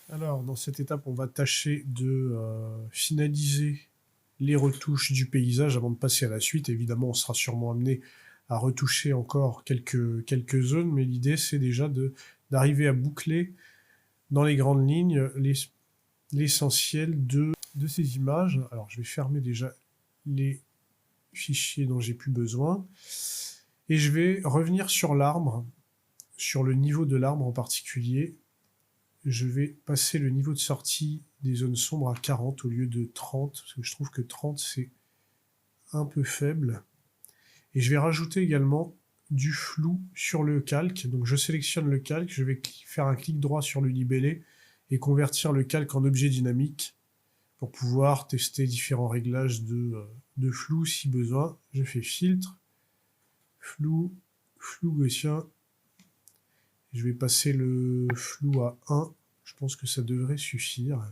Alors, dans cette étape, on va tâcher de finaliser les retouches du paysage avant de passer à la suite. Évidemment, on sera sûrement amené à retoucher encore quelques zones, mais l'idée, c'est déjà d'arriver à boucler dans les grandes lignes l'essentiel de ces images. Alors, je vais fermer déjà les fichiers dont j'ai plus besoin. Et je vais revenir sur l'arbre, sur le niveau de l'arbre en particulier. Je vais passer le niveau de sortie des zones sombres à 40 au lieu de 30, parce que je trouve que 30 c'est un peu faible. Et je vais rajouter également du flou sur le calque. Donc je sélectionne le calque, je vais faire un clic droit sur le libellé et convertir le calque en objet dynamique pour pouvoir tester différents réglages de flou si besoin. Je fais filtre, flou, flou gaussien. Je vais passer le flou à 1. Je pense que ça devrait suffire.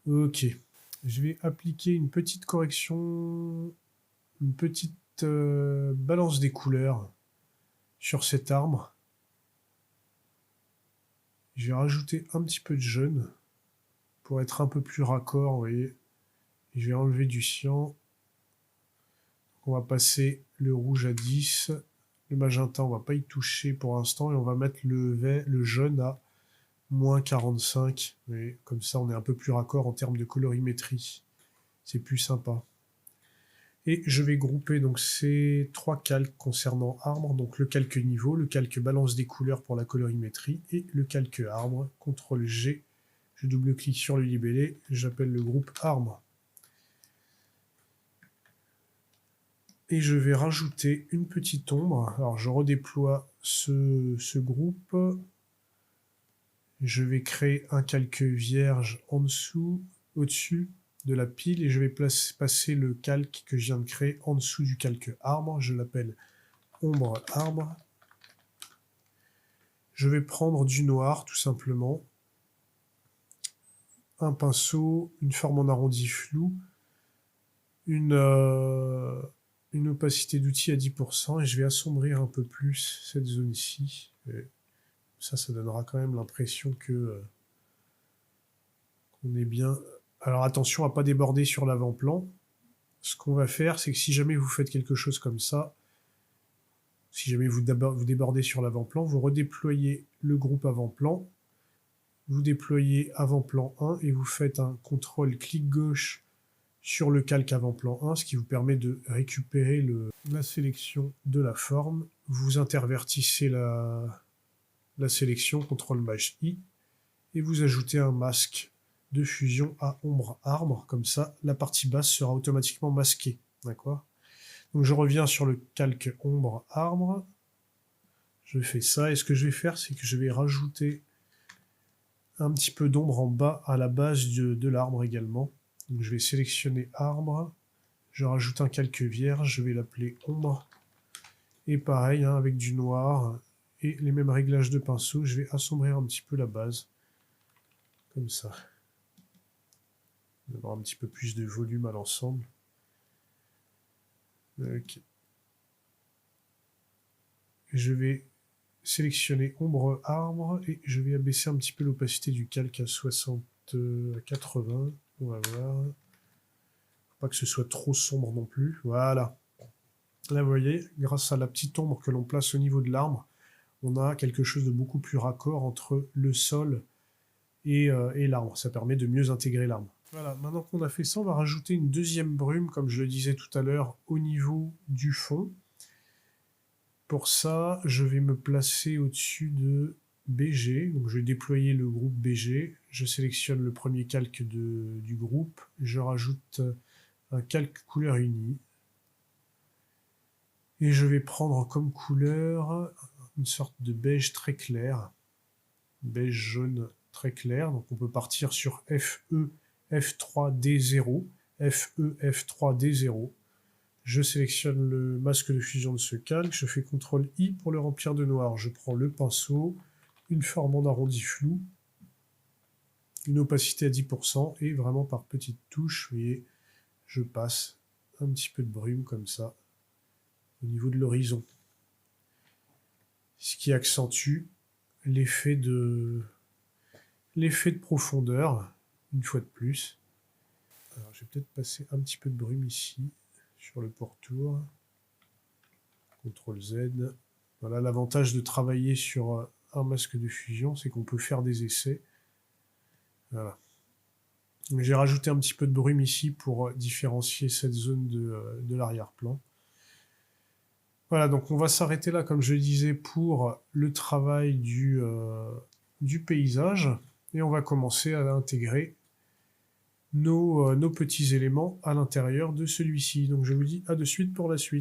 Ok. Je vais appliquer une petite correction, une petite balance des couleurs sur cet arbre. Je vais rajouter un petit peu de jaune pour être un peu plus raccord, vous voyez. Je vais enlever du cyan. On va passer le rouge à 10. Le magenta, on va pas y toucher pour l'instant. Et on va mettre le jaune à moins 45. Et comme ça, on est un peu plus raccord en termes de colorimétrie. C'est plus sympa. Et je vais grouper donc ces trois calques concernant arbre, donc le calque niveau, le calque balance des couleurs pour la colorimétrie et le calque arbre. CTRL G, je double-clique sur le libellé, j'appelle le groupe arbre. Et je vais rajouter une petite ombre. Alors je redéploie ce groupe. Je vais créer un calque vierge en dessous, au-dessus de la pile, et je vais passer le calque que je viens de créer en dessous du calque arbre. Je l'appelle ombre arbre. Je vais prendre du noir, tout simplement. Un pinceau, une forme en arrondi flou, une opacité d'outil à 10%, et je vais assombrir un peu plus cette zone-ci. Ça donnera quand même l'impression que qu'on est bien. Alors attention à ne pas déborder sur l'avant-plan. Ce qu'on va faire, c'est que si jamais vous faites quelque chose comme ça, si jamais vous débordez sur l'avant-plan, vous redéployez le groupe avant-plan, vous déployez avant-plan 1 et vous faites un CTRL clic gauche sur le calque avant-plan 1, ce qui vous permet de récupérer la sélection de la forme. Vous intervertissez la sélection, CTRL-I, et vous ajoutez un masque de fusion à ombre arbre, comme ça la partie basse sera automatiquement masquée. D'accord ? Donc je reviens sur le calque ombre arbre, je fais ça, et ce que je vais faire, c'est que je vais rajouter un petit peu d'ombre en bas à la base de l'arbre également. Donc je vais sélectionner arbre, je rajoute un calque vierge, je vais l'appeler ombre, et pareil, hein, avec du noir et les mêmes réglages de pinceau, je vais assombrir un petit peu la base, comme ça. On va avoir un petit peu plus de volume à l'ensemble. Okay. Je vais sélectionner ombre arbre et je vais abaisser un petit peu l'opacité du calque à 60, à 80. On va voir. Faut pas que ce soit trop sombre non plus. Voilà. Là, vous voyez, grâce à la petite ombre que l'on place au niveau de l'arbre, on a quelque chose de beaucoup plus raccord entre le sol et l'arbre. Ça permet de mieux intégrer l'arbre. Voilà, maintenant qu'on a fait ça, on va rajouter une deuxième brume, comme je le disais tout à l'heure, au niveau du fond. Pour ça, je vais me placer au-dessus de BG. Donc je vais déployer le groupe BG. Je sélectionne le premier calque du groupe. Je rajoute un calque couleur unie. Et je vais prendre comme couleur une sorte de beige très clair. Beige jaune très clair. Donc on peut partir sur FE F3D0. FE F3D0. Je sélectionne le masque de fusion de ce calque, je fais CTRL-I pour le remplir de noir. Je prends le pinceau, une forme en arrondi flou, une opacité à 10%, et vraiment par petites touches, vous voyez, je passe un petit peu de brume comme ça, au niveau de l'horizon. Ce qui accentue l'effet l'effet de profondeur, une fois de plus. Alors, je vais peut-être passer un petit peu de brume ici, sur le pourtour. CTRL Z. Voilà, l'avantage de travailler sur un masque de fusion, c'est qu'on peut faire des essais. Voilà. J'ai rajouté un petit peu de brume ici pour différencier cette zone de l'arrière-plan. Voilà, donc on va s'arrêter là, comme je le disais, pour le travail du paysage. Et on va commencer à intégrer nos petits éléments à l'intérieur de celui-ci. Donc je vous dis à de suite pour la suite.